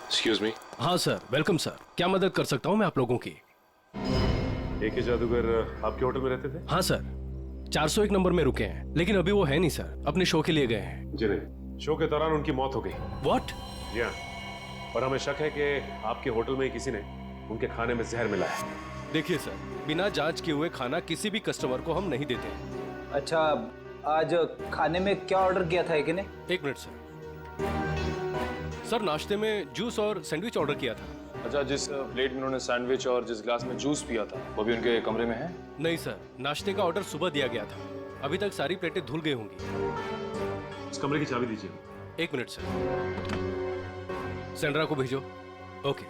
Excuse me. हाँ sir, welcome sir. क्या मदद कर सकता हूँ मैं आप लोगों की? एक ही जादूगर आपके होटल में रहते थे? हाँ सर, 401 नंबर में रुके हैं, लेकिन अभी वो है नहीं सर, अपने शो के लिए गए हैं। जी नहीं, शो के दौरान उनकी मौत हो गई। व्हाट? जी हाँ, और हमें शक है कि आपके होटल में ही किसी ने उनके खाने में जहर मिला है। देखिए सर, बिना जांच किए हुए खाना किसी भी कस्टमर को हम नहीं देते हैं। अच्छा, आज खाने में क्या ऑर्डर किया था एक ने? एक मिनट सर। सर, नाश्ते में जूस और सैंडविच ऑर्डर किया था। अच्छा, जिस प्लेट में उन्होंने सैंडविच और जिस ग्लास में जूस पिया था वो भी उनके कमरे में है? नहीं सर, नाश्ते का ऑर्डर सुबह दिया गया था, अभी तक सारी प्लेटें धुल गई होंगी। इस कमरे की चाबी दीजिए। एक मिनट सर, सेंड्रा को भेजो। ओके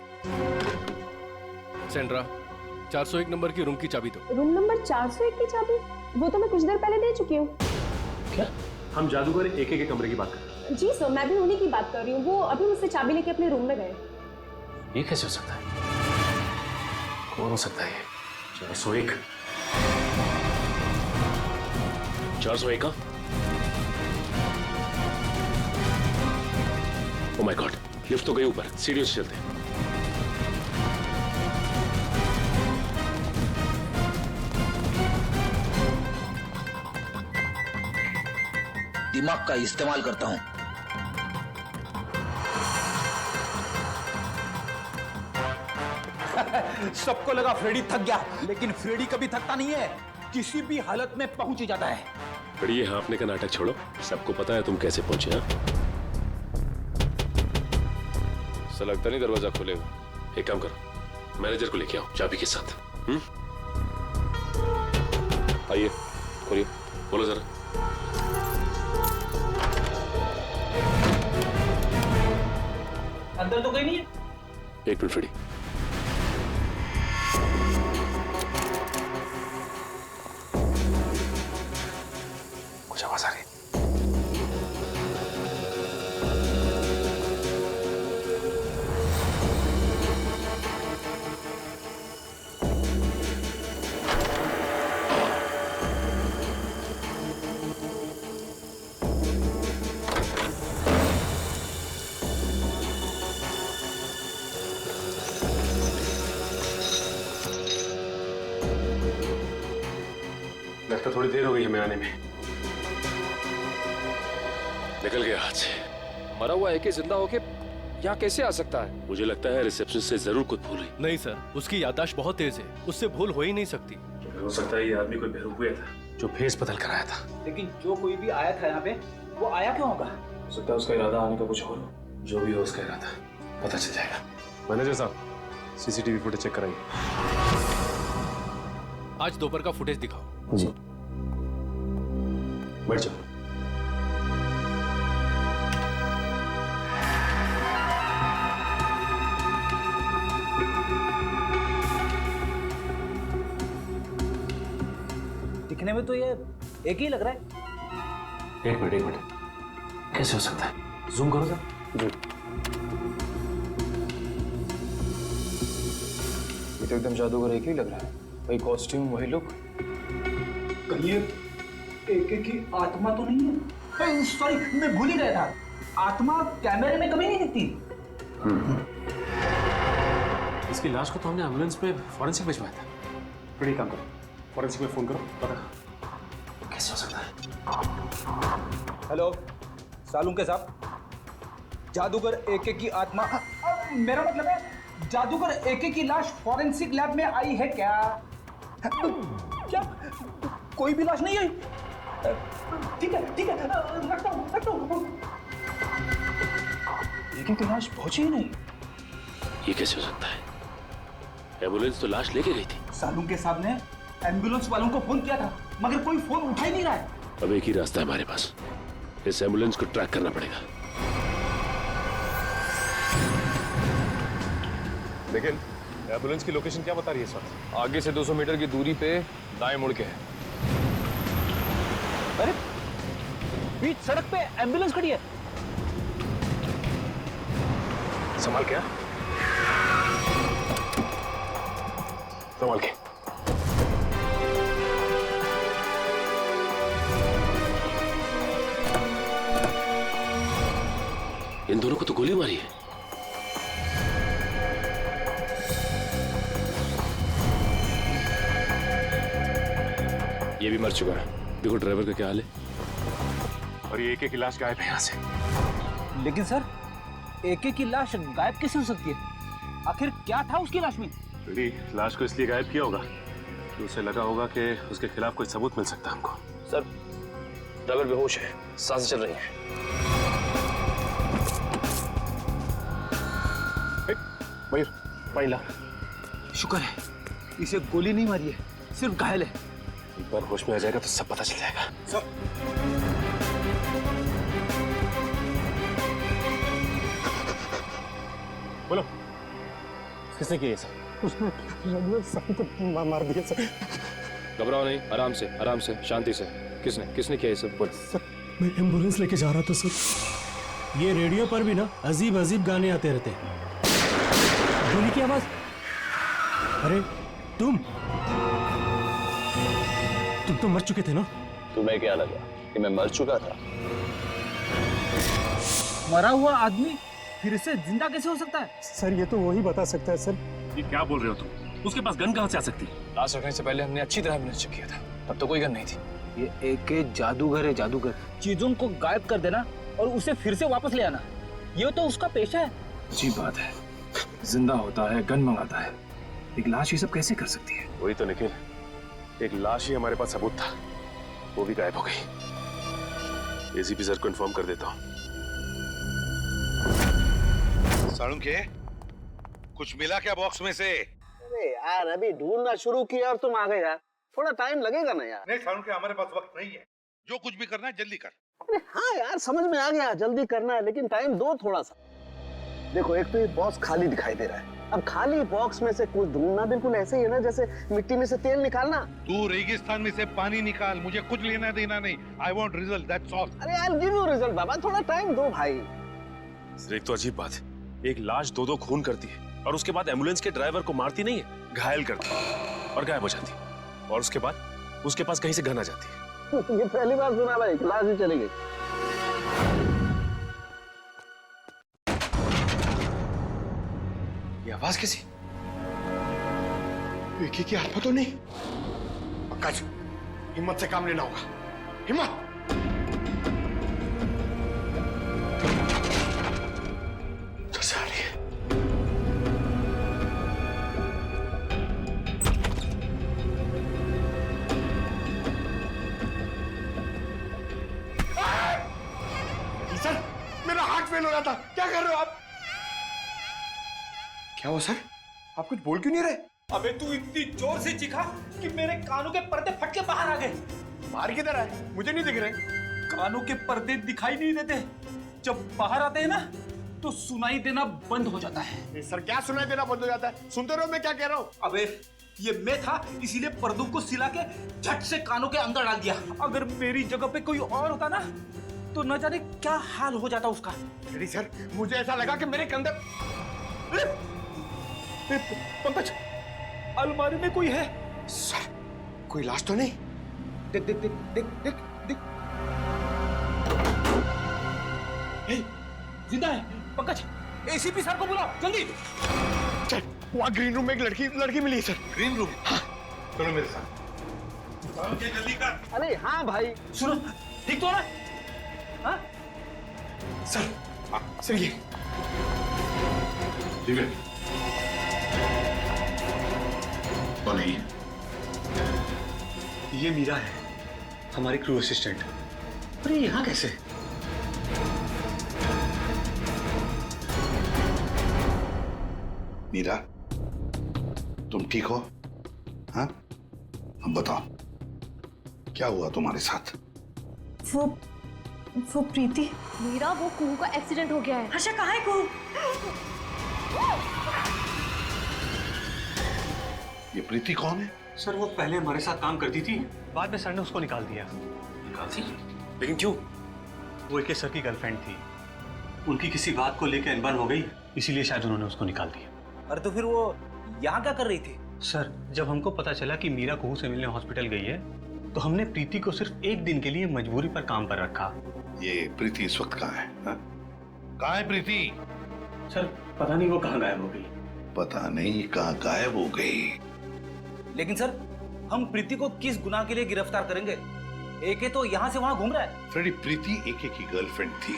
सेंड्रा, 401 नंबर की रूम की चाबी दो। रूम नंबर 401 की चाबी? वो तो मैं कुछ देर पहले दे चुकी हूँ। क्या? हम जादूगर एक के कमरे की बात कर रहे हैं। जी सर, मैं भी उन्हीं की बात कर रही हूँ। वो अभी मुझसे चाबी लेके अपने रूम में गए। ये कैसे हो सकता है? कौन हो सकता है ये? 401? 401 का? ओह माय गॉड, लिफ्ट तो गई ऊपर, सीढ़ियों से चलते हैं। दिमाग का इस्तेमाल करता हूँ। सबको लगा फ्रेडी थक गया, लेकिन फ्रेडी कभी थकता नहीं है, किसी भी हालत में पहुंच ही जाता है। पर ये हाँफने का नाटक छोड़ो, सबको पता है तुम कैसे पहुंचे। हाँ, ऐसा लगता नहीं दरवाजा खोलेगा। एक काम करो, मैनेजर को लेके आओ चाबी के साथ। आइए, खोलिए, बोलो जरा। अंदर तो कोई नहीं है। एक मिनट फ्रेडी। कुछ आवाज आ रही है। लगता थोड़ी देर हो गई हमें आने में। निकल गया हाथ से। मरा हुआ एक जिंदा होके यहाँ कैसे आ सकता है? मुझे लगता है रिसेप्शन से जरूर कुछ भूल हुई। नहीं सर, उसकी याददाश्त बहुत तेज है, उससे भूल हो ही नहीं सकती। हो सकता है ये आदमी कोई बेवकूफ हुआ था जो फेस बदल कर आया था। लेकिन जो कोई भी आया था यहाँ पे, वो आया क्यों होगा? हो सकता है उसका इरादा आने का कुछ और हो। जो भी हो उसका इरादा पता चल जाएगा। मैनेजर साहब, सीसीटीवी फुटेज चेक कराइए। आज दोपहर का फुटेज दिखाओ। जी, बैठ जाओ। दिखने में तो ये एक ही लग रहा है। एक मिनट, कैसे हो सकता है? जूम करो सर। जी। ये तो एकदम जादूगर एक ही लग रहा है। वही कॉस्ट्यूम, वही लुक। कहीं एक की आत्मा तो नहीं है? सॉरी, मैं भूल ही गया था। आत्मा कैमरे में कभी नहीं दिखती। इसकी लाश को तो हमने एम्बुलेंस पे फॉरेंसिक भिजवाया था। बड़ी काम करो, फॉरेंसिक में फोन करो, पता कैसे हो सकता है। हेलो सालुंके साहब, जादूगर एके की आत्मा, मेरा मतलब है जादूगर एके की लाश फॉरेंसिक लैब में आई है क्या? क्या कोई भी लाश नहीं आई? ठीक है रखता हूँ। एके की लाश पहुंची ही नहीं। ये कैसे हो सकता है? एम्बुलेंस तो लाश लेके गई थी। सालुंके साहब ने एम्बुलेंस वालों को फोन किया था, मगर कोई फोन उठा ही नहीं रहा है। अब एक ही रास्ता है हमारे पास, इस एम्बुलेंस को ट्रैक करना पड़ेगा। लेकिन एम्बुलेंस की लोकेशन क्या बता रही है सर? आगे से 200 मीटर की दूरी पे दाएं मुड़ के है। अरे बीच सड़क पे एम्बुलेंस खड़ी है। संभाल क्या? संभाल के। इन दोनों को तो गोली मारी है। भी मर चुका है। देखो ड्राइवर का क्या हाल है। और ये एक लाश गायब है यहाँ से। लेकिन सर एके की लाश गायब कैसे हो सकती है? आखिर क्या था उसकी लाश में? रेडी लाश को इसलिए गायब किया होगा कि उसे लगा होगा कि उसके खिलाफ कोई सबूत मिल सकता है हमको। सर ड्राइवर बेहोश है, सांसें चल रही हैं। मयूर पानी ला। शुक्र है इसे गोली नहीं मारी है, सिर्फ घायल है। एक बार होश में आ जाएगा तो सब पता चल जाएगा। बोलो किसने किया ये सब? उसने रघुवीर साहब को मार दिया सर। घबराओ नहीं, आराम से शांति से। किसने किया ये सब? बोल। सर मैं एम्बुलेंस लेके जा रहा था सर। ये रेडियो पर भी ना अजीब अजीब गाने आते रहते हैं। गोली की आवाज। अरे तुम तो मर चुके थे ना? तुम्हें क्या लगा कि मैं मर चुका था? मरा हुआ आदमी फिर से जिंदा कैसे हो सकता है? सर ये तो वही बता सकता है सर। ये क्या बोल रहे हो तुम? उसके पास गन कहाँ से आ सकती है? लाश रखने से पहले हमने अच्छी तरह एविडेंस चेक किया था, तब तो कोई गन नहीं थी। ये एके जादूगर है, जादूगर। चीजों को गायब कर देना और उसे फिर से वापस ले आना, ये तो उसका पेशा है। अच्छी बात है, जिंदा होता है, गन मंगाता है, एक लाश ये सब कैसे कर सकती है? वही तो निखिल, एक लाश ही हमारे पास सबूत था, वो भी गायब हो गई। एसीपी सर को इन्फॉर्म कर देता हूँ। साळुंखे, कुछ मिला क्या बॉक्स में से? अरे यार अभी ढूंढना शुरू किया और तुम आ गए यार, थोड़ा टाइम लगेगा ना यार। नहीं साळुंखे, हमारे पास वक्त नहीं है, जो कुछ भी करना है जल्दी कर। अरे हाँ यार समझ में आ गया, जल्दी करना है लेकिन टाइम दो थोड़ा सा। देखो एक तो ये बॉक्स खाली दिखाई दे रहा है, अब खाली बॉक्स में से कुछ ढूंढना बिल्कुल ऐसे ही है ना जैसे मिट्टी में से तेल निकालना। तू रेगिस्तान में से पानी निकाल, मुझे कुछ लेना देना नहीं। I want result, that's all. अरे यार गिव यू रिजल्ट बाबा, थोड़ा टाइम दो भाई। सर एक तो अजीब बात है, एक लाश दो खून करती है और उसके बाद एम्बुलेंस के ड्राइवर को मारती नहीं है, घायल करती है और गायब हो जाती है। और उसके बाद उसके पास कहीं से गन आ जाती है। ये पहली बार सुना भाई, लाश ही चली गई। ये आवाज कैसी? एक की आत्मा तो नहीं? पंकज, हिम्मत से काम लेना होगा, हिम्मत। जैसे आ रही है। सर, मेरा हार्ट फेल हो रहा था, क्या कर रहे हो आप? क्या हुआ सर? आप कुछ बोल क्यों नहीं रहे? अबे तू इतनी जोर से चीखा कि मेरे कानों के पर्दे फट के बाहर आ गए। बाहर किधर आए? मुझे नहीं दिख रहे। कानों के पर्दे दिखाई नहीं देते, जब बाहर आते हैं ना तो सुनाई देना बंद हो जाता है। सर क्या सुनाई देना बंद हो जाता है? सुनते रहो मैं क्या कह रहा हूँ। अबे ये मैं था, इसीलिए पर्दों को सिला के झट से कानों के अंदर डाल दिया। अगर मेरी जगह पे कोई और होता ना तो न जाने क्या हाल हो जाता उसका। रेडी सर, मुझे ऐसा लगा कि मेरे कंधे। पंकज, अलमारी में कोई है। सर कोई लाश तो नहीं? देख देख देख देख देख देख, जिंदा है। पंकज, एसीपी सर को बुलाओ जल्दी। चल, वहाँ ग्रीन रूम में एक लड़की मिली है सर। Green room? हाँ, चलो मेरे साथ। जल्दी कर। अरे हाँ भाई। सुनो, ठीक तो है? हाँ? सर, सर ये ठीक है। कौन है ये? ये मीरा है, हमारी क्रू असिस्टेंट। अरे यहाँ कैसे? मीरा, तुम ठीक हो? हाँ, अब बताओ क्या हुआ तुम्हारे साथ? वो प्रीति। मीरा, वो कुहू का एक्सीडेंट हो गया है। हर्षा कहाँ है कुहू? ये प्रीति कौन है? सर वो पहले हमारे साथ काम करती थी, बाद में सर ने उसको निकाल दिया। निकाल दी? लेकिन क्यों? वो एक सर की गर्लफ्रेंड थी, उनकी किसी बात को लेकर अनबन हो गई, इसीलिए शायद उन्होंने उसको निकाल दिया। अरे तो फिर वो यहाँ क्या कर रही थी? सर जब हमको पता चला कि मीरा कुहू से मिलने हॉस्पिटल गई है तो हमने प्रीति को सिर्फ एक दिन के लिए मजबूरी पर काम पर रखा। ये प्रीति इस वक्त कहाँ है? हाँ? कहाँ है प्रीति? सर पता नहीं वो कहाँ गायब हो गई। पता नहीं कहाँ गायब हो गई। लेकिन सर हम प्रीति को किस गुनाह के लिए गिरफ्तार करेंगे? एके तो यहाँ से वहाँ घूम रहा है। फ्रेडी, प्रीति एके की गर्लफ्रेंड थी।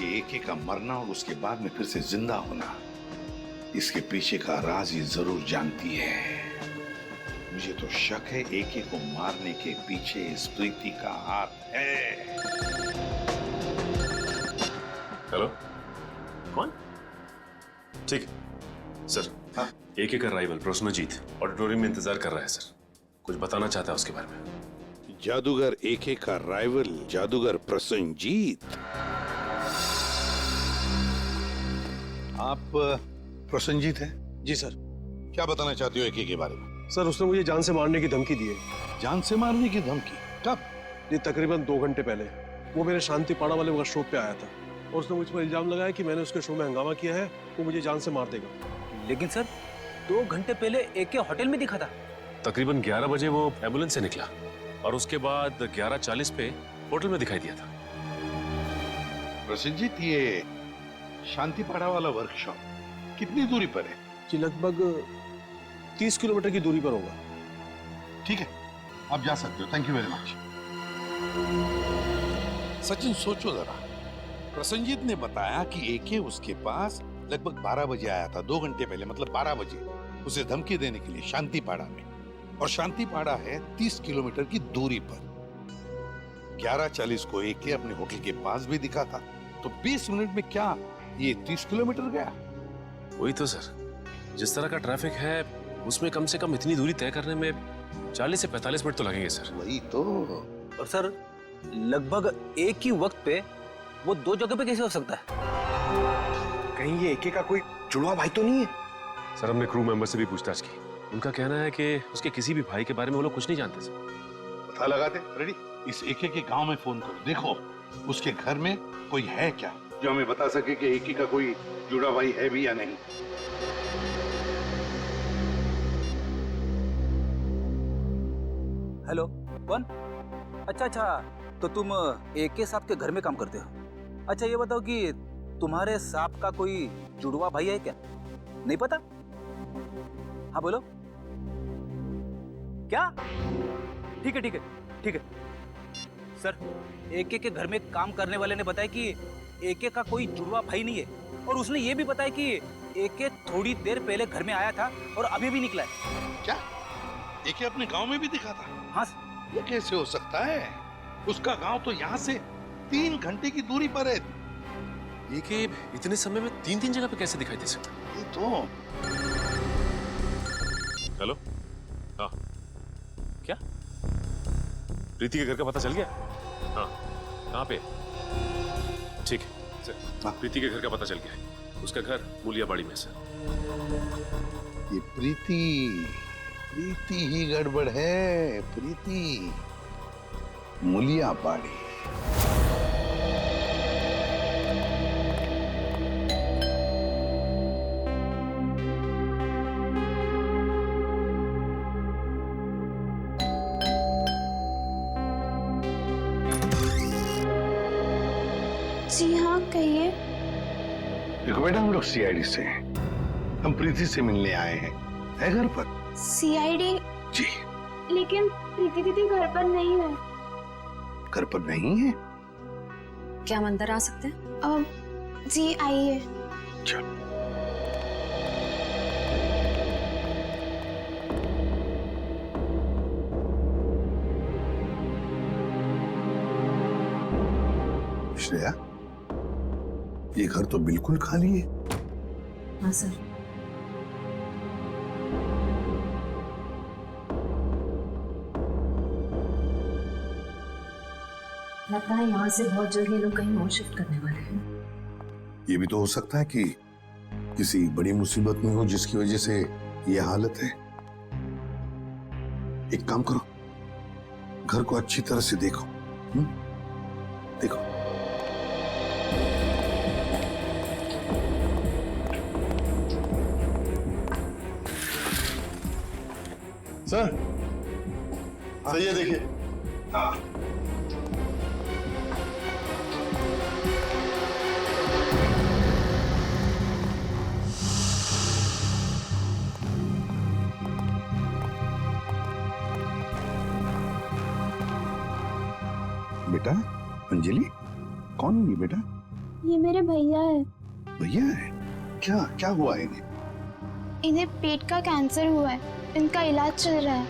ये एके का मरना और उसके बाद में फिर से जिंदा होना, इसके पीछे का राज ये जरूर जानती है। मुझे तो शक है एके को मारने के पीछे इस प्रीति का हाथ है। हेलो, कौन? ठीक है सर। हाँ, एके का राइवल प्रसन्नजीत ऑडिटोरियम में इंतजार कर रहा है सर। कुछ बताना चाहता है उसके बारे में। जादूगर एके का राइवल जादूगर प्रसन्नजीत। आप प्रसन्नजीत हैं? जी सर। क्या बताना चाहते हो एके के बारे में? सर, उसने मुझे जान से मारने की धमकी दी है। जान से मारने की धमकी? कब? ये तकरीबन 2 घंटे पहले। वो मेरे शांति पाड़ा वाले वर्कशॉप पे आया था और उसने मुझ पर इल्जाम लगाया कि मैंने उसके शो में हंगामा किया है, वो मुझे जान से मार देगा। लेकिन सर, 2 घंटे पहले एके होटल में दिखा था। तकरीबन 11 बजे वो एम्बुलेंस से निकला और उसके बाद 11:40 पे होटल में दिखाई दिया था। प्रसन्नजीत, ये शांतिपाड़ा वाला वर्कशॉप कितनी दूरी पर है? जी, लगभग 30 किलोमीटर की दूरी पर होगा। ठीक है, आप जा सकते हो। Thank you very much. Sachin, सोचो जरा। प्रसन्नजीत ने बताया कि एके उसके पास लगभग 12 बजे आया था, 2 घंटे पहले, मतलब 12 बजे उसे धमकी देने के लिए शांतिपाड़ा में। और शांतिपाड़ा है 30 किलोमीटर की दूरी पर। 11:40 को एके अपने होटल के पास भी दिखा था, तो 20 मिनट में क्या ये 30 किलोमीटर गया? वही तो सर, जिस तरह का ट्रैफिक है उसमें कम से कम इतनी दूरी तय करने में 40 से 45 मिनट तो लगेंगे सर। वही तो। और सर, लगभग एक ही वक्त पे वो 2 जगह पे कैसे हो सकता है? कहीं ये एके का कोई जुड़वा भाई तो नहीं है? सर, हमने क्रू मेंबर से भी पूछताछ की। उनका कहना है कि उसके किसी भी भाई के बारे में वो लोग कुछ नहीं जानते सर। पता लगाते। रेडी, इस एके के गांव में फोन करो, देखो उसके घर में कोई है क्या जो हमें बता सके कि एके का कोई जुड़ा भाई है भी या नहीं। हेलो, कौन? अच्छा, तो तुम एके साहब के घर में काम करते हो? अच्छा, ये बताओ कि तुम्हारे साहब का कोई जुड़वा भाई है क्या? नहीं पता? हाँ बोलो। क्या? ठीक है। सर, एके के घर में काम करने वाले ने बताया कि एके का कोई जुड़वा भाई नहीं है, और उसने ये भी बताया कि एके थोड़ी देर पहले घर में आया था और अभी भी निकला है। क्या एके अपने गांव में भी दिखा था? हाँ। ये कैसे हो सकता है? उसका गांव तो यहाँ से 3 घंटे की दूरी पर है। ये कि इतने समय में 3 जगह पे कैसे दिखाई दे सकता? ये तो। हेलो, हाँ, क्या प्रीति के घर का पता चल गया? हाँ, कहाँ पे? ठीक है सर, प्रीति के घर का पता चल गया है। उसका घर मूलियाबाड़ी में सर। ये प्रीति ही गड़बड़ है। प्रीति मूलियाबाड़ी। जी हाँ, कहिए। देखो बेटा, हम लोग सीआईडी से हैं। हम प्रीति से मिलने आए हैं। है घर पर? सीआईडी? जी। लेकिन प्रीति दीदी घर पर नहीं है। घर पर नहीं है? क्या हम अंदर आ सकते हैं? जी आइए। चलो। श्रेया, ये घर तो बिल्कुल खाली है। हाँ सर। लगता है यहाँ से बहुत जल्द ये लोग कहीं और शिफ्ट करने वाले हैं। ये भी तो हो सकता है कि किसी बड़ी मुसीबत में हो जिसकी वजह से ये हालत है। एक काम करो, घर को अच्छी तरह से देखो। देखो। सर, सही है, देखिए। हाँ। बेटा अंजलि, कौन है ये बेटा? ये मेरे भैया है। भैया है? क्या क्या हुआ है इन्हें? इन्हें पेट का कैंसर हुआ है, इनका इलाज चल रहा है।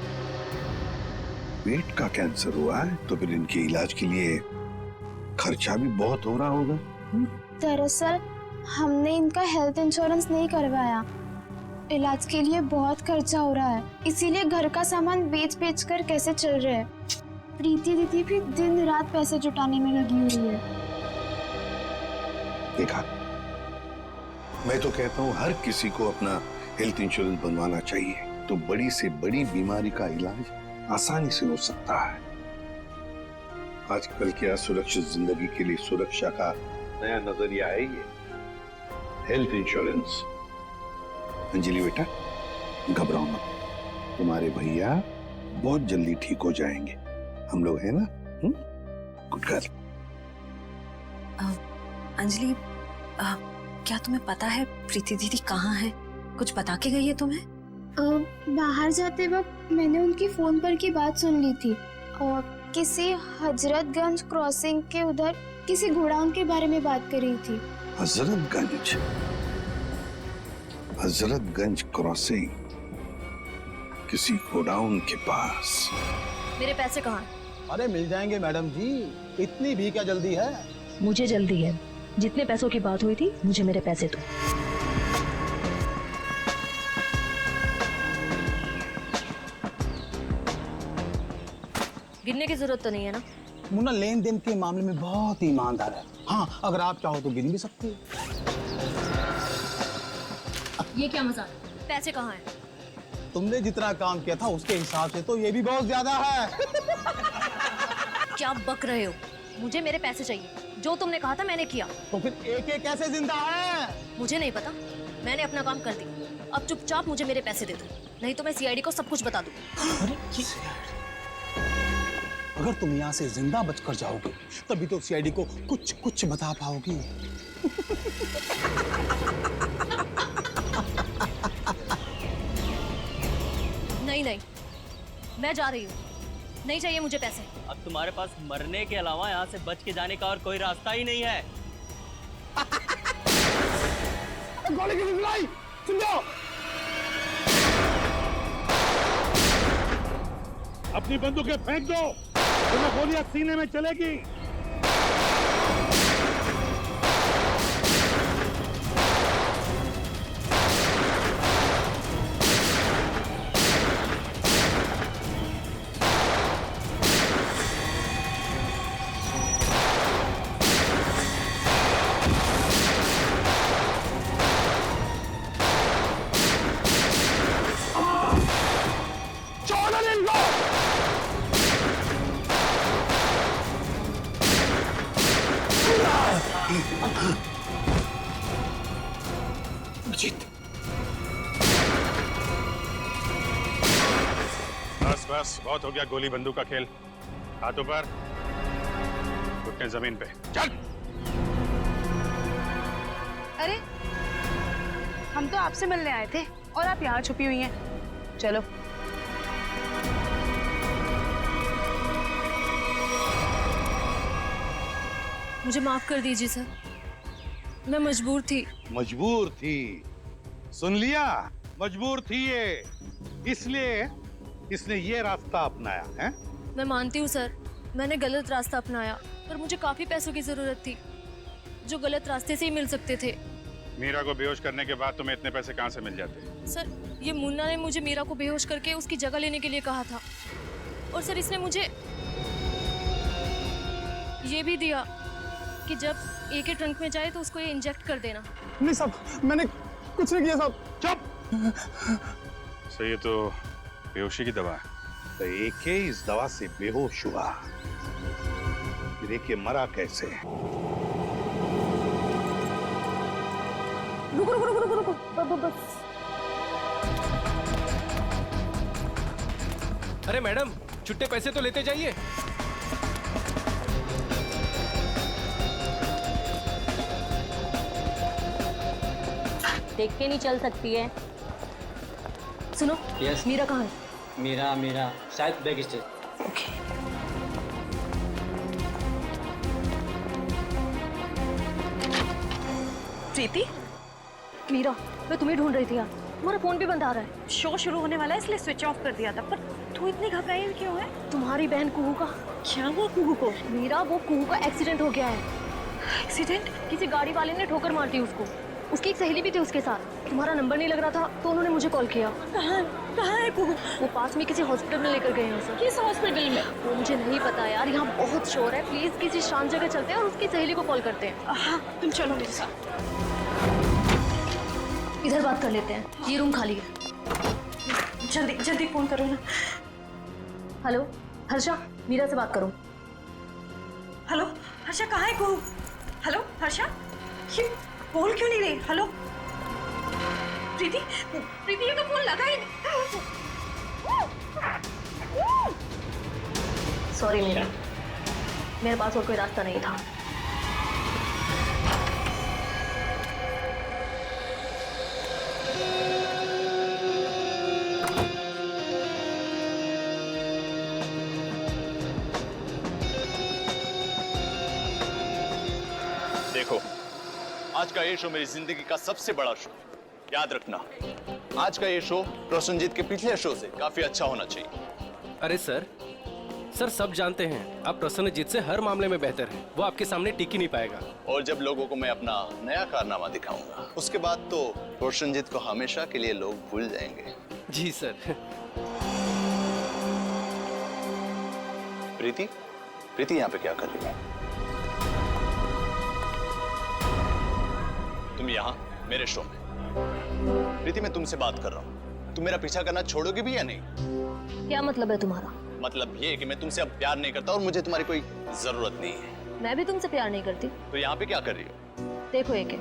पेट का कैंसर हुआ है तो फिर इनके इलाज के लिए खर्चा भी बहुत हो रहा होगा। दरअसल हमने इनका हेल्थ इंश्योरेंस नहीं करवाया, इलाज के लिए बहुत खर्चा हो रहा है, इसीलिए घर का सामान बेच बेच कर कैसे चल रहे हैं। प्रीति दीदी भी दिन रात पैसे जुटाने में लगी हुई है। देखा, मैं तो कहता हूँ हर किसी को अपना हेल्थ इंश्योरेंस बनवाना चाहिए, तो बड़ी से बड़ी बीमारी का इलाज आसानी से हो सकता है। आजकल क्या सुरक्षित जिंदगी के लिए सुरक्षा का नया नजरिया है ये हेल्थ इंश्योरेंस। अंजलि बेटा घबराओ मत, तुम्हारे भैया बहुत जल्दी ठीक हो जाएंगे, हम लोग हैं ना। Good girl. अंजलि, क्या तुम्हें पता है प्रीति दीदी कहाँ है? कुछ बता के गई है तुम्हें? बाहर जाते वक्त मैंने उनकी फोन पर की बात सुन ली थी, और किसी हजरतगंज क्रॉसिंग के उधर किसी गोडाउन के बारे में बात कर रही थी। हजरतगंज? हजरतगंज क्रॉसिंग, किसी गोडाउन के पास। मेरे पैसे कहाँ हैं? अरे मिल जाएंगे मैडम जी, इतनी भी क्या जल्दी है? मुझे जल्दी है, जितने पैसों की बात हुई थी मुझे मेरे पैसे दो। गिनने की जरूरत तो नहीं है ना? मुन्ना लेन देन के मामले में बहुत ईमानदार है। हाँ, अगर आप चाहो तो गिन भी सकती है। ये क्या मजाक? पैसे कहाँ हैं? तुमने जितना काम किया था उसके हिसाब से तो ये भी बहुत ज्यादा है। क्या बक रहे हो? मुझे मेरे पैसे चाहिए, जो तुमने कहा था मैंने किया। तो फिर एक एक कैसे जिंदा है? मुझे नहीं पता, मैंने अपना काम कर दिया। अब चुपचाप मुझे मेरे पैसे दे दो, नहीं तो मैं सीआईडी को सब कुछ बता दूँ। अगर तुम यहाँ से जिंदा बचकर जाओगे तभी तो सीआईडी को कुछ कुछ बता पाओगी। नहीं नहीं, मैं जा रही हूँ, नहीं चाहिए मुझे पैसे। अब तुम्हारे पास मरने के अलावा यहाँ से बच के जाने का और कोई रास्ता ही नहीं है। गोली की सुनाई, सुन लो। अपनी बंदूकें फेंक दो, तुम्हें गोलियां सीने में चलेगी। बस बस, बहुत हो गया गोली बंदूक का खेल। हाथों पर, घुटने जमीन पे, चल। अरे हम तो आपसे मिलने आए थे और आप यहाँ छुपी हुई हैं। चलो। मुझे माफ कर दीजिए सर, मैं मजबूर थी। मजबूर थी? सुन लिया, मजबूर थी ये, इसलिए इसने ये रास्ता अपनाया है। मैं मानती हूँ सर, मैंने गलत रास्ता अपनाया, पर मुझे काफी पैसों की जरूरत थी जो गलत रास्ते से ही मिल सकते थे। मीरा को बेहोश करने के बाद तुम्हें इतने पैसे कहाँ से मिल जाते? सर, ये मुन्ना ने मुझे मीरा को बेहोश करके उसकी जगह लेने के लिए कहा था, और सर इसने मुझे ये भी दिया कि जब एक ही ट्रंक में जाए तो उसको ये इंजेक्ट कर देना। नहीं साहब, मैंने कुछ नहीं किया साहब। चुप। सही है, तो बेहोशी की दवा है। तो एके इस दवा से बेहोश हुआ, फिर एके मरा कैसे? रुको रुको रुको रुको रुको, बस। अरे मैडम, छुट्टे पैसे तो लेते जाइए। देख के नहीं चल सकती है। सुनो, यस। मीरा कहाँ है? मेरा शायद बैग स्टेज। ओके। प्रीति, मीरा, मैं तुम्हें ढूंढ रही थी यार, तुम्हारा फोन भी बंद आ रहा है। शो शुरू होने वाला है इसलिए स्विच ऑफ कर दिया था। पर तू इतनी घबराई हुई क्यों है? तुम्हारी बहन कुहू का। क्या हुआ कुहू को? मीरा, वो कुहू का एक्सीडेंट हो गया है। एक्सीडेंट? किसी गाड़ी वाले ने ठोकर मार दी उसको। उसकी एक सहेली भी थी उसके साथ। तुम्हारा नंबर नहीं लग रहा था तो उन्होंने मुझे कॉल किया। कहाँ है कुहू? वो पास में किसी हॉस्पिटल में लेकर गए हैं उसे। किस हॉस्पिटल में? वो मुझे नहीं पता यार, यहाँ बहुत शोर है। प्लीज किसी शांत जगह चलते हैं और उसकी सहेली को कॉल करते हैं। हाँ, तुम चलो मेरे साथ। इधर बात कर लेते हैं, ये रूम खाली है। जल्दी जल्दी फोन करो ना। हेलो हर्षा, मीरा से बात करो। हेलो हर्षा, कहाँ है कुहू? हेलो हर्षा, ये बोल क्यों नहीं रही? हेलो प्रीति, प्रीति ये तो फोन लगा ही नहीं। सॉरी मीरा, मेरे पास और कोई रास्ता नहीं था। देखो, आज का ये शो मेरी जिंदगी का सबसे बड़ा शो, याद रखना। आज का ये शो प्रसन्नजीत के पिछले शो से काफी अच्छा होना चाहिए। अरे सर सब जानते हैं आप प्रसन्नजीत से हर मामले में बेहतर हैं। वो आपके सामने टिक ही नहीं पाएगा। और जब लोगों को मैं अपना नया कारनामा दिखाऊंगा, उसके बाद तो प्रसन्नजीत को हमेशा के लिए लोग भूल जाएंगे। जी सर। प्रीति, प्रीति यहाँ पे क्या कर रही है? तुम यहाँ मेरे शो में। प्रीति, मैं तुमसे बात कर रहा हूँ। तुम मेरा पीछा करना छोड़ोगी भी या नहीं? क्या मतलब है तुम्हारा? मतलब ये कि मैं तुमसे अब प्यार नहीं करता और मुझे तुम्हारी कोई जरूरत नहीं है। मैं भी तुमसे प्यार नहीं करती। तो यहाँ पे क्या कर रही हो? देखो एके,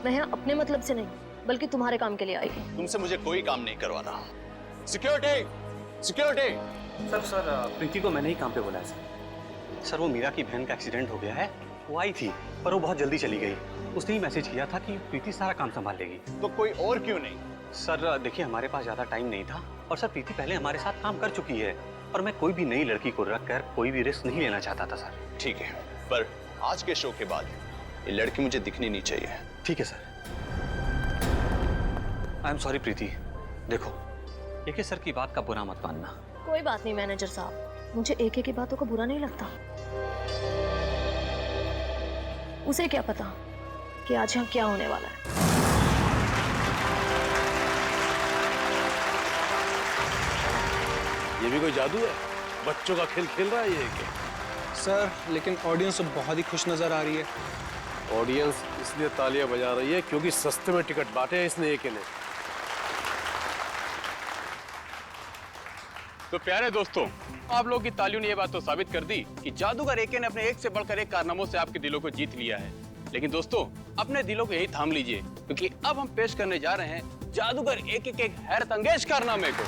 मैं यहाँ अपने मतलब से नहीं बल्कि तुम्हारे काम के लिए आई हूँ। तुमसे मुझे कोई काम नहीं करवाना। Security, security. सर प्रीति को मैंने ही काम पे बुलाया सर। सर वो मीरा की बहन का एक्सीडेंट हो गया है। वो आई थी पर वो बहुत जल्दी चली गई। उसने ही मैसेज किया था कि प्रीति सारा काम संभाल लेगी। तो कोई और क्यों नहीं? सर देखिए, हमारे पास ज्यादा टाइम नहीं था और सर प्रीति पहले हमारे साथ काम कर चुकी है और मैं कोई भी नई लड़की को रख कर कोई भी रिस्क नहीं लेना चाहता था सर। ठीक है, पर आज के शो के बाद ये लड़की मुझे दिखनी नहीं चाहिए। ठीक है सर। आई एम सॉरी प्रीति। देखो, एके सर की बात का बुरा मत मानना। कोई बात नहीं मैनेजर साहब, मुझे एके की बातों का बुरा नहीं लगता। उसे क्या पता कि आज यहाँ क्या होने वाला है। ये भी कोई जादू है? बच्चों का खेल खेल रहा है ये क्या? सर लेकिन ऑडियंस तो बहुत ही खुश नजर आ रही है। ऑडियंस इसलिए तालियां बजा रही है क्योंकि सस्ते में टिकट बांटे हैं इसने एके ने। तो प्यारे दोस्तों, आप लोगों की तालियों ने ये बात तो साबित कर दी कि जादूगर एके ने अपने एक से बढ़कर एक कारनामों से आपके दिलों को जीत लिया है। लेकिन दोस्तों, अपने दिलों को यही थाम लीजिए क्योंकि अब हम पेश करने जा रहे हैं जादूगर एके के एक हैरतअंगेज कारनामे को।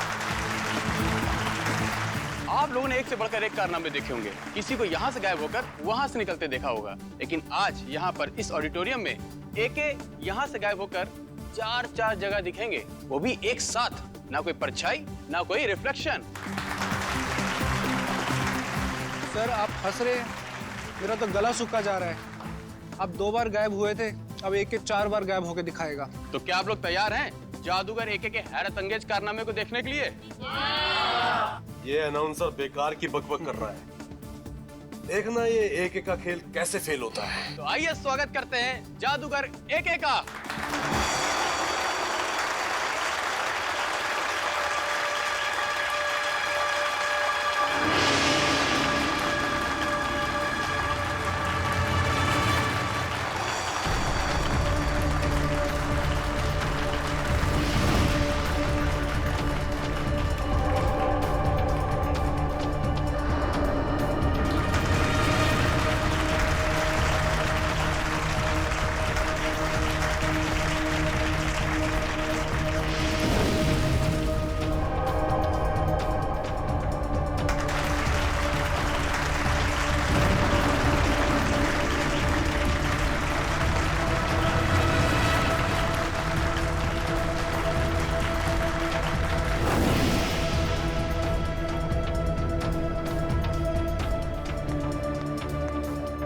आप लोगों ने एक से बढ़कर एक कारनामे देखे होंगे। किसी को यहाँ से गायब होकर वहां से निकलते देखा होगा, लेकिन आज यहाँ पर इस ऑडिटोरियम में एके यहाँ से गायब होकर चार जगह दिखेंगे, वो भी एक साथ। ना कोई परछाई, ना कोई रिफ्लेक्शन। सर आप हंस रहे हैं, मेरा तो गला सूखा जा रहा है। अब 2 बार गायब हुए थे, अब एके 4 बार गायब होकर दिखाएगा। तो क्या आप लोग तैयार हैं जादूगर एके के हैरतअंगेज कारनामे को देखने के लिए? ये अनाउंसर बेकार की बकबक कर रहा है। देखना ये एके का खेल कैसे फेल होता है। तो आइए स्वागत करते हैं जादूगर एके का।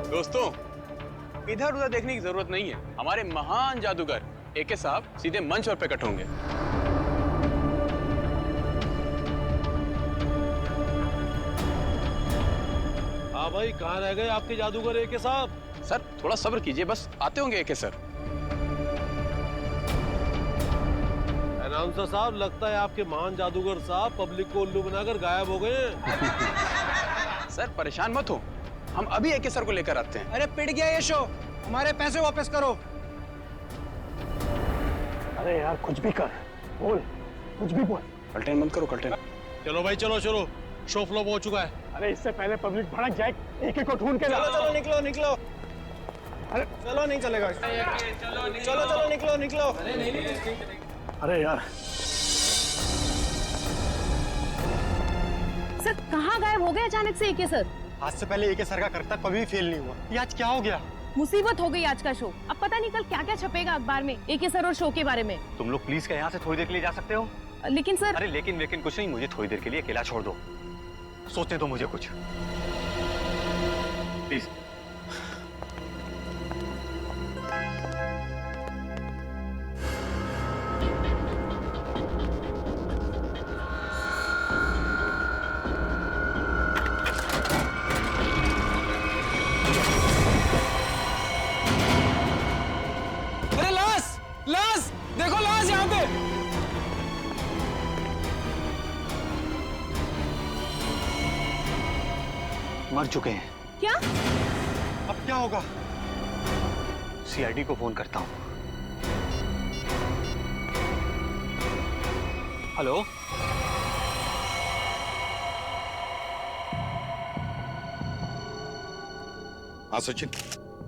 दोस्तों, इधर उधर देखने की जरूरत नहीं है। हमारे महान जादूगर एके साहब सीधे मंच पर प्रकट होंगे। हाँ भाई, कहाँ रह गए आपके जादूगर एके साहब? सर थोड़ा सब्र कीजिए, बस आते होंगे एके सर। अनाउंसर साहब, लगता है आपके महान जादूगर साहब पब्लिक को उल्लू बनाकर गायब हो गए हैं। सर परेशान मत हो, हम अभी एके सर को लेकर आते हैं। अरे पिट गया ये शो, हमारे पैसे वापस करो। अरे यार कुछ भी कर, बोल, कुछ भी बोल। कल्टेन मत करो, कल्टेन। चलो भाई चलो चलो, शो फ्लॉप हो चुका है। अरे इससे पहले पब्लिक भड़क जाए, एक एक को ढूंढ के ला। चलो चलो निकलो निकलो। अरे चलो नहीं चलेगा। चलो चलो निकलो निकलो। अरे यार सर कहाँ गायब हो गए अचानक से एके सर? आज से पहले एके सर का करतब कभी भी फेल नहीं हुआ। ये आज क्या हो गया? मुसीबत हो गई आज का शो। अब पता नहीं कल क्या क्या छपेगा अखबार में एके सर और शो के बारे में। तुम लोग प्लीज क्या यहाँ से थोड़ी देर के लिए जा सकते हो? लेकिन सर। अरे लेकिन कुछ नहीं, मुझे थोड़ी देर के लिए अकेला छोड़ दो, सोचने दो मुझे कुछ, प्लीज। अरे लाश, लाश देखो, लाश यहाँ पे। मर चुके हैं। क्या? अब क्या होगा? सीआईडी को फोन करता हूँ। हेलो, हाँ सचिन,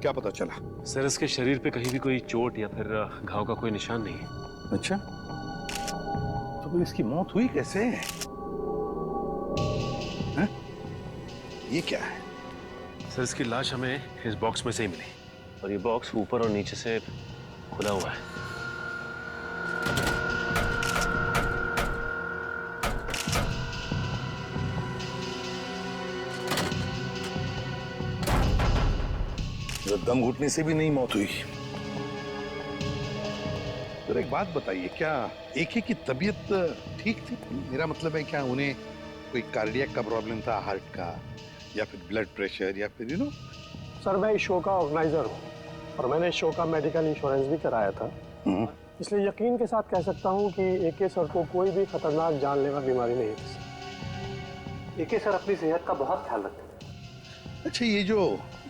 क्या पता चला? सर इसके शरीर पे कहीं भी कोई चोट या फिर घाव का कोई निशान नहीं है। अच्छा, तो फिर इसकी मौत हुई कैसे? हैं? ये क्या है? सर इसकी लाश हमें इस बॉक्स में से ही मिली, और ये बॉक्स ऊपर और नीचे से खुला हुआ है। दम घुटने से भी नहीं मौत हुई। तो एक बात बताइए, क्या एके की तबीयत ठीक थी? मेरा मतलब है, क्या उन्हें कोई कार्डियक का प्रॉब्लम था, हार्ट का, या फिर ब्लड प्रेशर, या फिर सर मैं इस शो का ऑर्गेनाइजर हूँ और मैंने इस शो का मेडिकल इंश्योरेंस भी कराया था, इसलिए यकीन के साथ कह सकता हूँ कि एके सर को कोई भी खतरनाक जानलेवा बीमारी नहीं थी। एके सर अपनी सेहत का बहुत ख्याल रखते थे। अच्छा,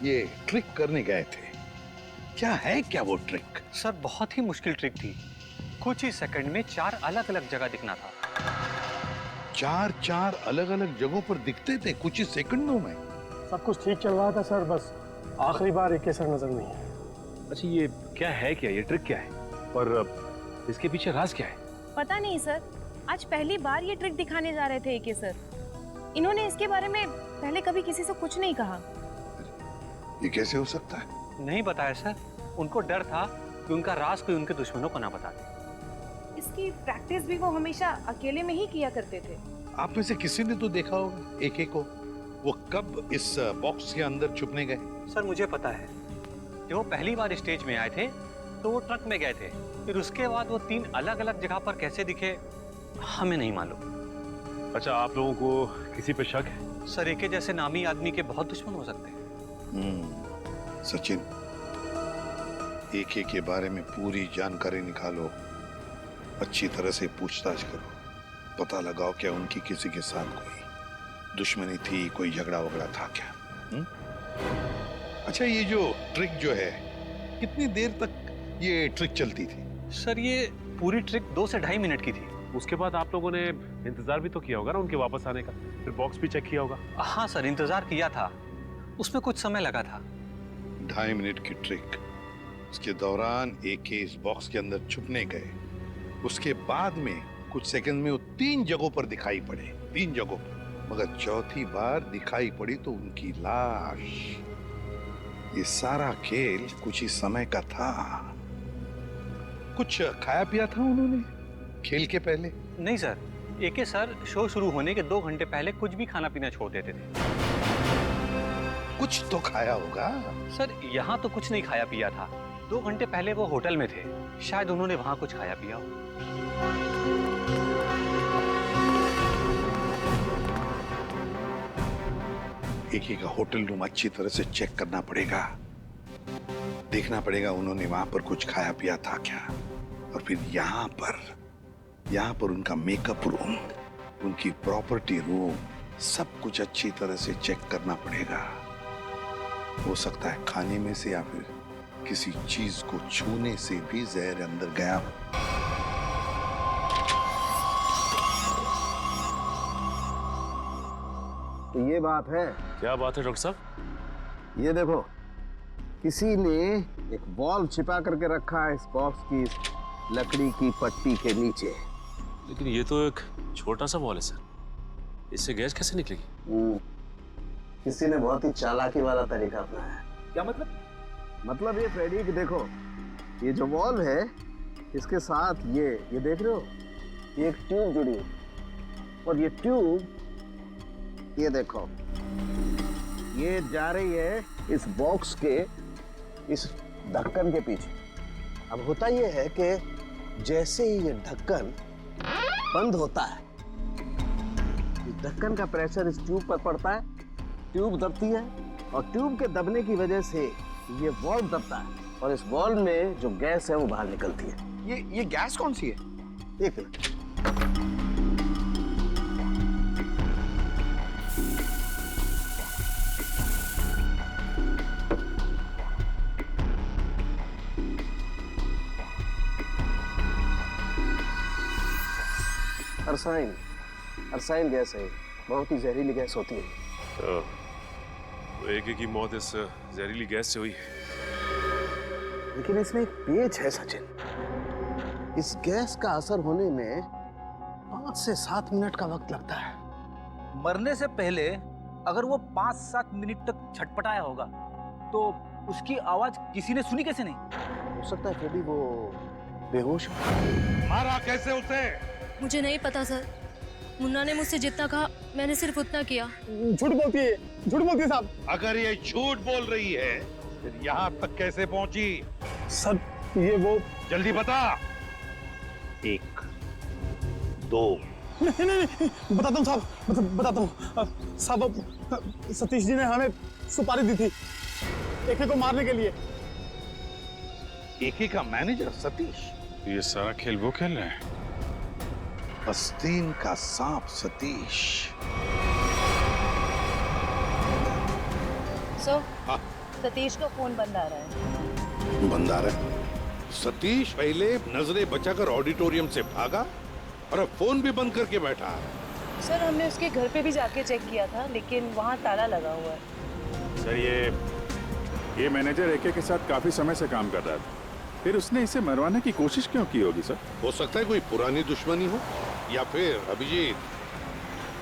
ये ट्रिक करने गए थे, क्या है क्या वो ट्रिक? सर बहुत ही मुश्किल ट्रिक थी। कुछ ही सेकंड में 4 अलग अलग जगह दिखना था। 4 अलग अलग जगहों पर दिखते थे कुछ ही सेकंडों में? सब कुछ ठीक चल रहा था सर, बस आखिरी बार एके सर नजर नहीं है। अच्छा, ये क्या है, क्या ये ट्रिक क्या है, और इसके पीछे राज क्या है? पता नहीं सर, आज पहली बार ये ट्रिक दिखाने जा रहे थे एके सर। इन्होंने इसके बारे में पहले कभी किसी से कुछ नहीं कहा। ये कैसे हो सकता है? नहीं बताया सर, उनको डर था कि उनका राज कोई उनके दुश्मनों को ना बता दे। इसकी प्रैक्टिस भी वो हमेशा अकेले में ही किया करते थे। आप में से किसी ने तो देखा होगा एके को, वो कब इस बॉक्स के अंदर छुपने गए? सर मुझे पता है, जब वो पहली बार स्टेज में आए थे तो वो ट्रक में गए थे, फिर उसके बाद वो 3 अलग अलग जगह पर कैसे दिखे हमें नहीं मालूम। अच्छा, आप लोगों को किसी पे शक है? सर एके जैसे नामी आदमी के बहुत दुश्मन हो सकते हैं। सचिन, एके के बारे में पूरी जानकारी निकालो, अच्छी तरह से पूछताछ करो, पता लगाओ क्या उनकी किसी के साथ कोई दुश्मनी थी, कोई झगड़ा वगड़ा था क्या? अच्छा, ये जो ट्रिक जो है, कितनी देर तक ये ट्रिक चलती थी? सर ये पूरी ट्रिक 2 से 2.5 मिनट की थी। उसके बाद आप लोगों ने इंतजार भी तो किया होगा ना उनके वापस आने का, फिर बॉक्स भी चेक किया होगा। हाँ सर, इंतजार किया था, उसमें कुछ समय लगा था। 2.5 मिनट की ट्रिक, उसके दौरान एके इस बॉक्स के अंदर छुपने गए, उसके बाद में कुछ सेकंड में वो 3 जगहों पर दिखाई पड़े, 3 जगहों पर, मगर चौथी बार दिखाई पड़ी तो उनकी लाश। ये सारा खेल कुछ ही समय का था। कुछ खाया पिया था उन्होंने खेल के पहले? नहीं सर, एके सर शो शुरू होने के 2 घंटे पहले कुछ भी खाना पीना छोड़ देते थे। कुछ तो खाया होगा? सर यहाँ तो कुछ नहीं खाया पिया था, 2 घंटे पहले वो होटल में थे, शायद उन्होंने वहां कुछ खाया पिया हो। एके का होटल रूम अच्छी तरह से चेक करना पड़ेगा, देखना पड़ेगा उन्होंने वहां पर कुछ खाया पिया था क्या। और फिर यहाँ पर उनका मेकअप रूम, उनकी प्रॉपर्टी रूम, सब कुछ अच्छी तरह से चेक करना पड़ेगा। हो सकता है खाने में से या फिर किसी चीज को छूने से भी जहर अंदर गया हो। तो ये बात है। क्या बात है डॉक्टर साहब? ये देखो, किसी ने एक बॉल छिपा करके रखा है इस बॉक्स की लकड़ी की पट्टी के नीचे। लेकिन ये तो एक छोटा सा बॉल है सर, इससे गैस कैसे निकलेगी? किसी ने बहुत ही चालाकी वाला तरीका अपनाया है। क्या मतलब? मतलब ये फ्रेडी कि देखो, ये जो बॉल है इसके साथ ये देख रहे हो, ये एक ट्यूब जुड़ी है और ये ट्यूब ये देखो, ये जा रही है इस बॉक्स के इस ढक्कन के पीछे। अब होता ये है कि जैसे ही ये ढक्कन बंद होता है, इस ढक्कन का प्रेशर इस ट्यूब पर पड़ता है, ट्यूब दबती है और ट्यूब के दबने की वजह से ये वॉल्व दबता है और इस वॉल्व में जो गैस है वो बाहर निकलती है। ये गैस कौन सी है? एक मिनट। अरसाइन गैस है, बहुत ही जहरीली गैस होती है। तो एके की मौत इस जहरीली गैस से हुई है। लेकिन इसमें एक पेच है सचिन, इस गैस का असर होने में 5 से 7 मिनट का वक्त लगता है। मरने से पहले अगर वो 5-7 मिनट तक छटपटाया होगा तो उसकी आवाज किसी ने सुनी कैसे नहीं? हो सकता है फ्रेडी वो बेहोश हो। मारा कैसे उसे? मुझे नहीं पता सर, मुन्ना ने मुझसे जितना कहा मैंने सिर्फ उतना किया। झूठ बोलती है साहब। अगर ये झूठ बोल रही है फिर यहाँ तक कैसे पहुंची? सर ये वो, जल्दी बता। 1 2 नहीं बताता हूँ साहब, बताता हूँ साहब। सतीश जी ने हमें सुपारी दी थी एके को मारने के लिए। एके का मैनेजर सतीश? ये सारा खेल वो खेल रहे हैं। आस्तीन का सांप सतीश। सतीश का फोन बंद आ रहा है। बंद आ रहा है? सतीश पहले नजरें बचाकर ऑडिटोरियम से भागा और अब फोन भी बंद करके बैठा है। सर हमने उसके घर पे भी जाके चेक किया था, लेकिन वहाँ ताला लगा हुआ है। सर ये मैनेजर एके के साथ काफी समय से काम कर रहा था, फिर उसने इसे मरवाने की कोशिश क्यों की होगी सर? हो सकता है कोई पुरानी दुश्मनी हो, या फिर अभिजीत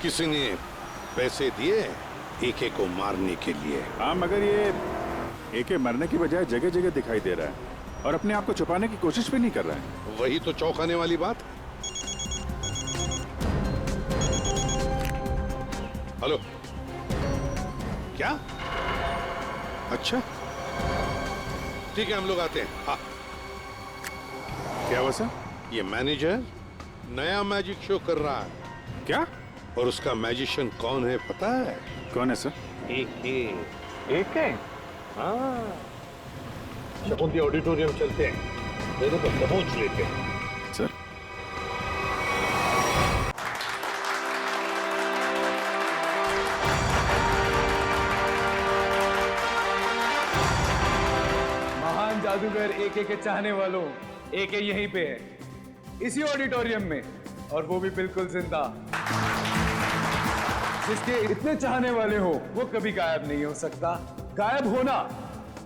किसी ने पैसे दिए एके को मारने के लिए। हाँ, मगर ये एके मरने की बजाय जगह जगह दिखाई दे रहा है और अपने आप को छुपाने की कोशिश भी नहीं कर रहा है। वही तो चौंकाने वाली बात। हेलो, क्या? अच्छा ठीक है, हम लोग आते हैं। हाँ। क्या हुआ सर? ये मैनेजर नया मैजिक शो कर रहा है। क्या? और उसका मैजिशियन कौन है पता है? कौन है सर? एके। हाँ, शकुंती ऑडिटोरियम चलते हैं, दोनों को दबोच लेते हैं। सर महान जादूगर एके के चाहने वालों, एके यहीं पे है, इसी ऑडिटोरियम में, और वो भी बिल्कुल जिंदा। जिसके इतने चाहने वाले हो वो कभी गायब नहीं हो सकता। गायब होना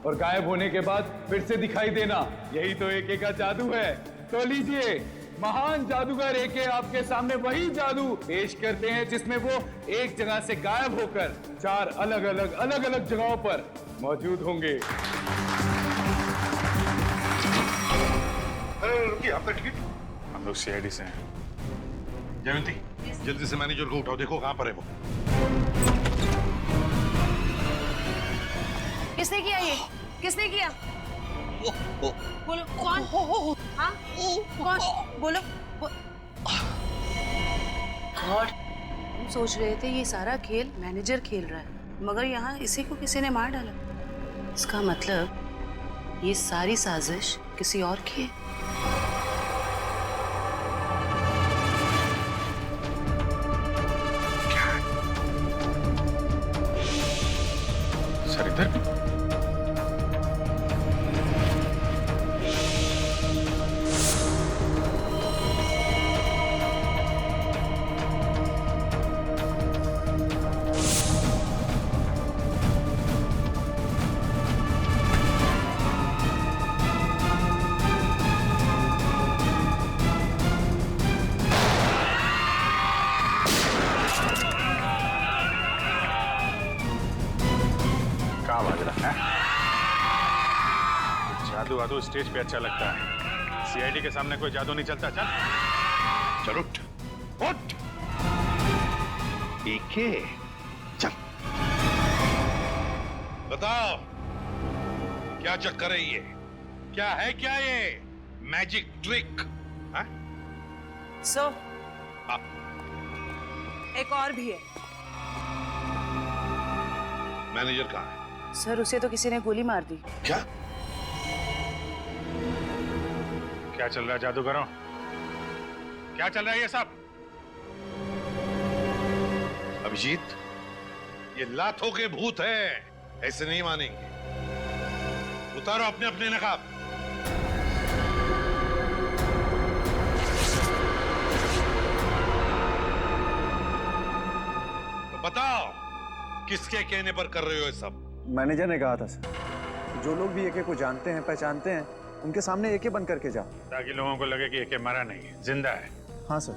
और गायब होने के बाद फिर से दिखाई देना, यही तो एके का जादू है। तो लीजिए, महान जादूगर एके आपके सामने वही जादू पेश करते हैं जिसमें वो एक जगह से गायब होकर 4 अलग अलग जगहों पर मौजूद होंगे। आपका टिकट? हम लोग सीआईडी से हैं। जयंती, जल्दी से मैनेजर को उठाओ, देखो कहां पर है वो। किसने किया ये? किसने किया? बोलो कौन? हाँ कौन? बोलो। गॉड, हम सोच रहे थे ये सारा खेल मैनेजर खेल रहा है, मगर यहाँ इसी को किसी ने मार डाला। इसका मतलब ये सारी साजिश किसी और की है। सर इधर भी जादू स्टेज पे अच्छा लगता है, सीआईडी के सामने कोई जादू नहीं चलता। चल उठ उठ एके, चल बताओ क्या चक्कर है ये? क्या है क्या ये मैजिक ट्रिक? सो एक और भी है। मैनेजर कहाँ है? सर उसे तो किसी ने गोली मार दी। क्या क्या चल रहा है जादूगरों? क्या चल रहा है ये सब? अभिजीत, ये लातों के भूत है, ऐसे नहीं मानेंगे। उतारो अपने अपने नकाब। तो बताओ किसके कहने पर कर रहे हो ये सब? मैनेजर ने कहा था सर, जो लोग भी एके को जानते हैं पहचानते हैं उनके सामने एके बन करके जाओ, ताकि लोगों को लगे कि एके मरा नहीं, जिंदा है। हाँ सर,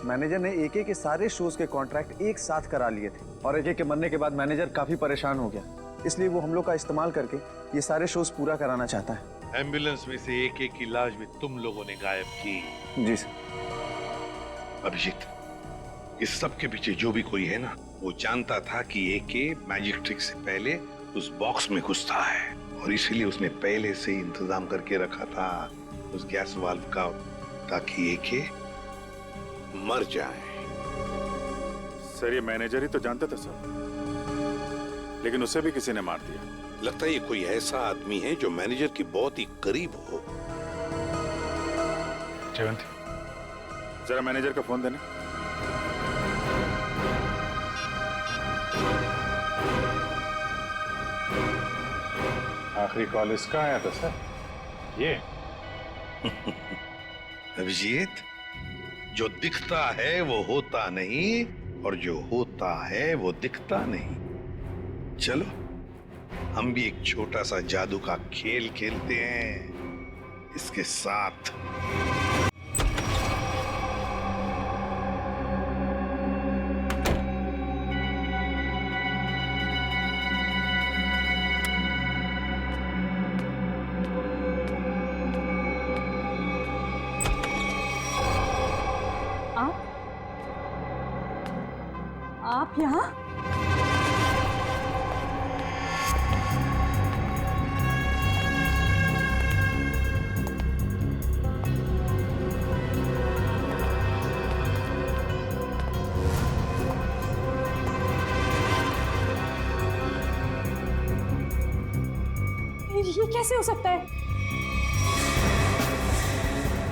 मैनेजर ने एके के सारे शोज के कॉन्ट्रैक्ट एक साथ करा लिए थे और एके के मरने के बाद मैनेजर काफी परेशान हो गया, इसलिए वो हम लोग का इस्तेमाल करके ये सारे शोज पूरा कराना चाहता है। एम्बुलेंस में से एके की लाश भी तुम लोगों ने गायब की? जी सर। अभिजीत, इस सब के पीछे जो भी कोई है ना, वो जानता था कि एके मैजिक ट्रिक से पहले उस बॉक्स में घुसता है और इसीलिए उसने पहले से ही इंतजाम करके रखा था उस गैस वाल्व का, ताकि एके मर जाए। सर ये मैनेजर ही तो जानता था सर, लेकिन उसे भी किसी ने मार दिया। लगता है ये कोई ऐसा आदमी है जो मैनेजर के बहुत ही करीब हो। जयवंती, जरा मैनेजर का फोन देना। आखिरी कॉल इसका आया था सर। ये अभिजीत, जो दिखता है वो होता नहीं और जो होता है वो दिखता नहीं। चलो हम भी एक छोटा सा जादू का खेल खेलते हैं इसके साथ। आप यहाँ? ये कैसे हो सकता है?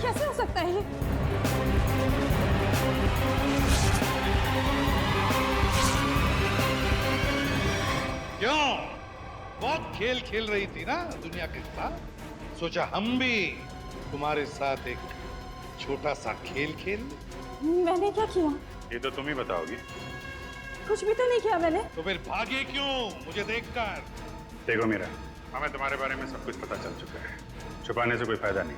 कैसे हो सकता है ये? क्यों? बहुत खेल खेल रही थी ना दुनिया के साथ, सोचा हम भी तुम्हारे साथ एक छोटा सा खेल खेल। मैंने क्या किया? ये तो तुम ही बताओगी। कुछ भी तो नहीं किया मैंने। तो फिर भागे क्यों मुझे देखकर? देखो मीरा, हमें तुम्हारे बारे में सब कुछ पता चल चुका है, छुपाने से कोई फायदा नहीं।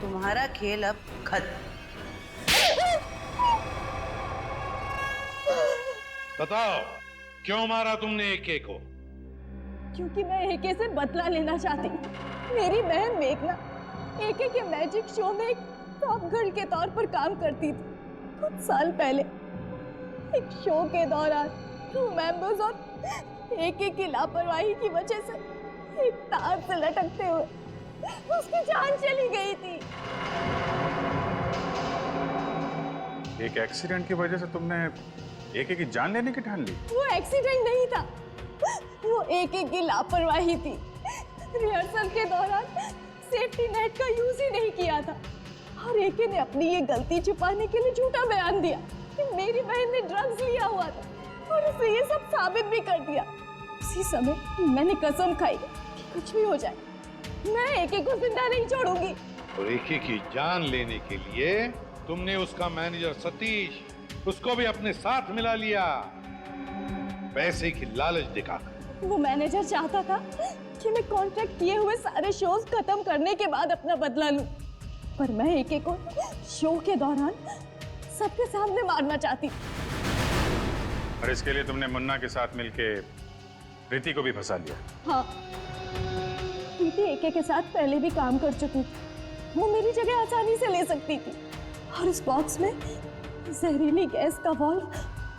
तुम्हारा खेल अब खत्म। बताओ क्यों मारा तुमने एके को? क्योंकि मैं एके से बदला लेना चाहती हूँ। मेरी बहन मेघना एके के मैजिक शो में एक टॉप गर्ल के तौर पर काम करती थी कुछ साल पहले एक शो के दौरान क्रू मेंबर्स और एके की लापरवाही की वजह से एक तार से लटकते हुए उसकी जान चली गई थी। एक एक्सीडेंट की वजह से तुमने एके की जान लेने की ठान ली? वो एक्सीडेंट नहीं था, वो एके की लापरवाही थी। रिहर्सल के दौरान सेफ्टी नेट का यूज ही नहीं किया था और एके ने अपनी ये गलती छुपाने के लिए झूठा बयान दिया कि मेरी बहन ने ड्रग्स लिया हुआ था और उसे ये सब साबित भी कर दिया। उसी समय मैंने कसम खाई कि कुछ भी हो जाए मैं एके को जिंदा नहीं छोड़ूंगी। और एके की जान लेने के लिए तुमने उसका मैनेजर सतीश, उसको भी अपने साथ मिला लिया, पैसे की लालच दिखाकर। वो मैनेजर चाहता था कि मैं कॉन्ट्रैक्ट किए हुए सारे शोज खत्म करने के बाद अपना बदला लूं, पर मैं एके को शो के दौरान सबके सामने मारना चाहती। और इसके लिए तुमने मुन्ना के साथ मिलके प्रीति को भी फंसा लिया? हाँ, प्रीति एके के साथ पहले भी काम कर चुकी थी, वो मेरी जगह आसानी से ले सकती थी और इस बॉक्स में जहरीली गैस का वाल्व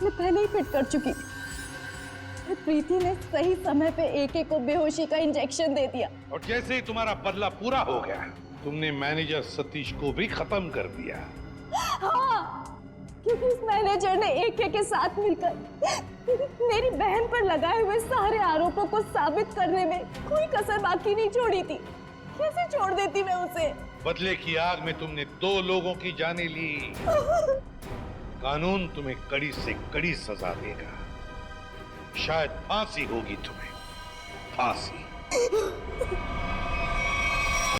मैं पहले ही फिट कर चुकी थी। प्रीति ने सही समय पे एके को बेहोशी का इंजेक्शन दे दिया और जैसे ही तुम्हारा बदला पूरा हो गया, तुमने मैनेजर सतीश को भी खत्म कर दिया। हाँ, क्योंकि इस मैनेजर ने एके के साथ मिलकर मेरी बहन पर लगाए हुए सारे आरोपों को साबित करने में कोई कसर बाकी नहीं छोड़ी थी। कैसे छोड़ देती मैं उसे? बदले की आग में तुमने 2 लोगों की जानें ली। कानून तुम्हें कड़ी से कड़ी सजा देगा, शायद फांसी होगी तुम्हें, फांसी।